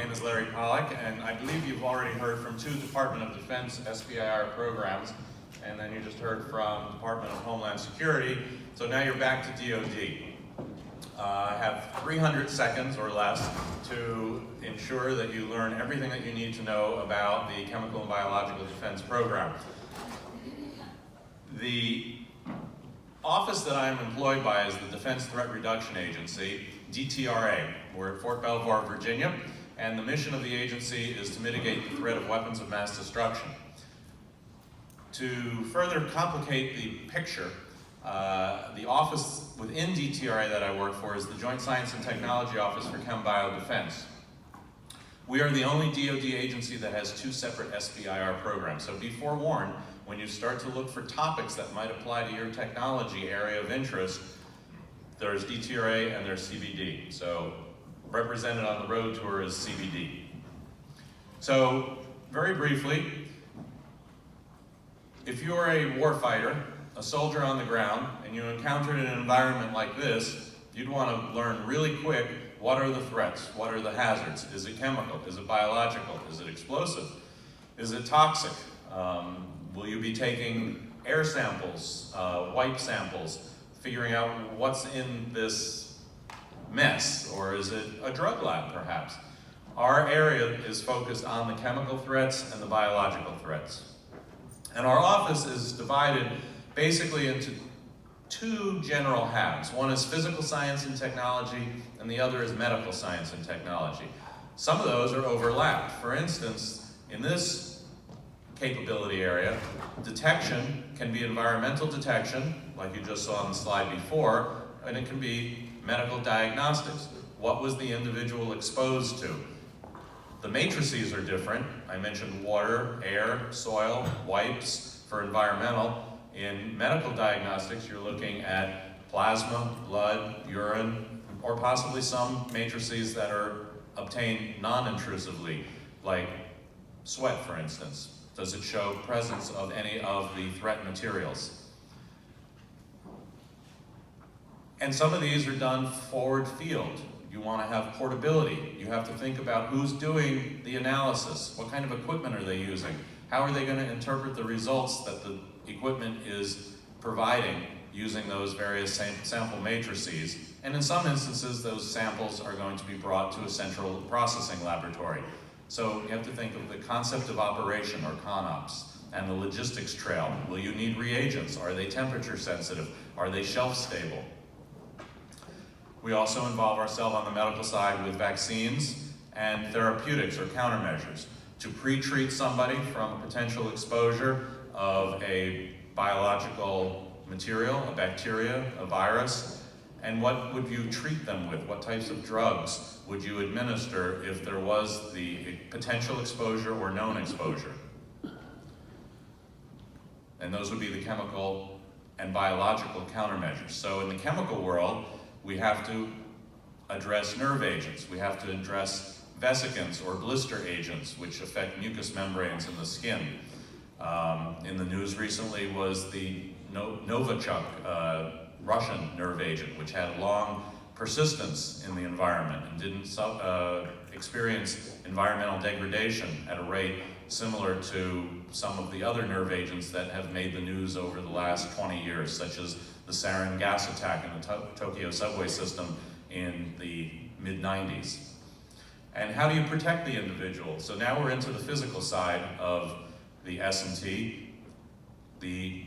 name is Larry Pollack, and I believe you've already heard from two Department of Defense SBIR programs, and then you just heard from Department of Homeland Security, so now you're back to DoD. I have 300 seconds or less to ensure that you learn everything that you need to know about the Chemical and Biological Defense Program. The office that I am employed by is the Defense Threat Reduction Agency, DTRA. We're at Fort Belvoir, Virginia, and the mission of the agency is to mitigate the threat of weapons of mass destruction. To further complicate the picture, the office within DTRA that I work for is the Joint Science and Technology Office for Chem Bio Defense. We are the only DoD agency that has two separate SBIR programs, so be forewarned when you start to look for topics that might apply to your technology area of interest. There's DTRA and there's CBD. So represented on the road tour is CBD. So very briefly, if you're a warfighter, a soldier on the ground, and you encountered an environment like this, you'd want to learn really quick, what are the threats? What are the hazards? Is it chemical? Is it biological? Is it explosive? Is it toxic? Will you be taking air samples, wipe samples, figuring out what's in this mess, or is it a drug lab perhaps? Our area is focused on the chemical threats and the biological threats. And our office is divided basically into two general halves. One is physical science and technology, and the other is medical science and technology. Some of those are overlapped. For instance, in this capability area, detection can be environmental detection, like you just saw on the slide before, and it can be medical diagnostics. What was the individual exposed to? The matrices are different. I mentioned water, air, soil, wipes for environmental. In medical diagnostics, you're looking at plasma, blood, urine, or possibly some matrices that are obtained non-intrusively, like sweat, for instance. Does it show presence of any of the threat materials? And some of these are done forward field. You want to have portability. You have to think about who's doing the analysis. What kind of equipment are they using? How are they going to interpret the results that the equipment is providing using those various sample matrices? And in some instances, those samples are going to be brought to a central processing laboratory. So you have to think of the concept of operation, or CONOPS, and the logistics trail. Will you need reagents? Are they temperature sensitive? Are they shelf stable? We also involve ourselves on the medical side with vaccines and therapeutics or countermeasures to pre-treat somebody from a potential exposure of a biological material, a bacteria, a virus, and what would you treat them with? What types of drugs would you administer if there was the potential exposure or known exposure? And those would be the chemical and biological countermeasures. So in the chemical world, we have to address nerve agents. We have to address vesicants or blister agents, which affect mucous membranes in the skin. In the news recently was the Novichok Russian nerve agent, which had long persistence in the environment and didn't experience environmental degradation at a rate similar to some of the other nerve agents that have made the news over the last 20 years, such as the sarin gas attack in the Tokyo subway system in the mid-90s. And how do you protect the individual? So now we're into the physical side of the S&T, the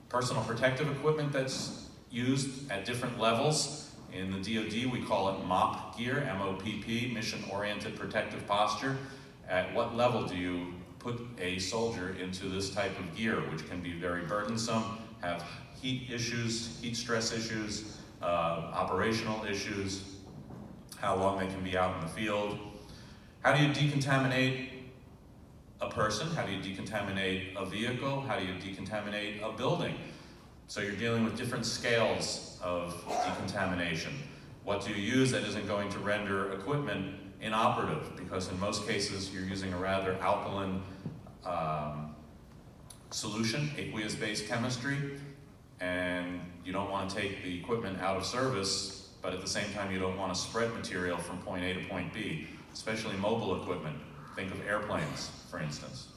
personal protective equipment that's used at different levels. In the DoD, we call it MOPP gear, M-O-P-P, Mission-Oriented Protective Posture. At what level do you put a soldier into this type of gear, which can be very burdensome, have heat issues, heat stress issues, operational issues, how long they can be out in the field. How do you decontaminate a person? How do you decontaminate a vehicle? How do you decontaminate a building? So you're dealing with different scales of decontamination. What do you use that isn't going to render equipment inoperative? Because in most cases, you're using a rather alkaline solution, aqueous-based chemistry, and you don't want to take the equipment out of service but at the same time you don't want to spread material from point A to point B, especially mobile equipment. Think of airplanes, for instance.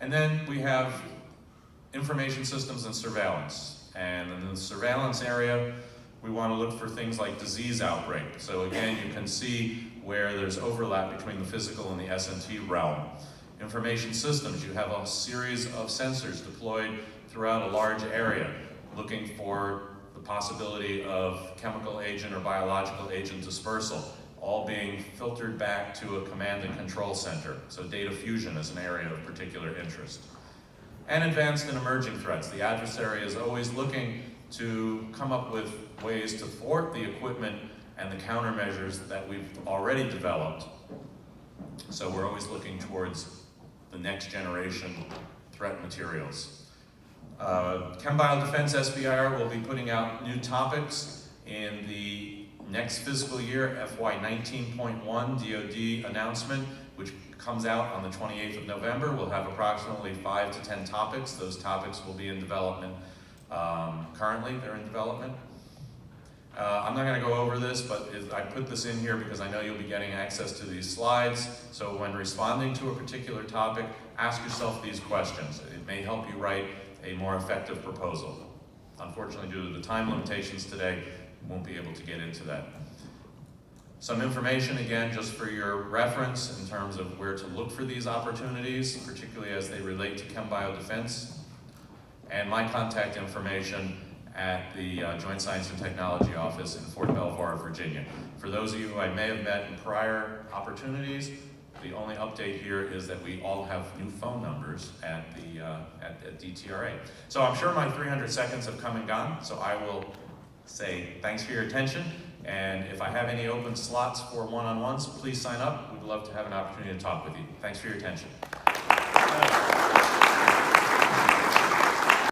And then we have information systems and surveillance. And in the surveillance area, we want to look for things like disease outbreak. So again, you can see where there's overlap between the physical and the S&T realm. Information systems, you have a series of sensors deployed throughout a large area, looking for the possibility of chemical agent or biological agent dispersal, all being filtered back to a command and control center. So data fusion is an area of particular interest. And advanced and emerging threats. The adversary is always looking to come up with ways to thwart the equipment and the countermeasures that we've already developed. So we're always looking towards the next generation threat materials. ChemBioDefense SBIR will be putting out new topics in the next fiscal year, FY 19.1 DoD announcement, which comes out on the 28th of November. We'll have approximately 5 to 10 topics. Those topics will be in development. Currently, they're in development. I'm not going to go over this, but I put this in here because I know you'll be getting access to these slides. So when responding to a particular topic, ask yourself these questions. It may help you write a more effective proposal. Unfortunately, due to the time limitations today, we won't be able to get into that. Some information, again, just for your reference in terms of where to look for these opportunities, particularly as they relate to ChemBioDefense, and my contact information at the Joint Science and Technology Office in Fort Belvoir, Virginia. For those of you who I may have met in prior opportunities, the only update here is that we all have new phone numbers at DTRA. So I'm sure my 300 seconds have come and gone, so I will say thanks for your attention, and if I have any open slots for one-on-ones, please sign up. We'd love to have an opportunity to talk with you. Thanks for your attention.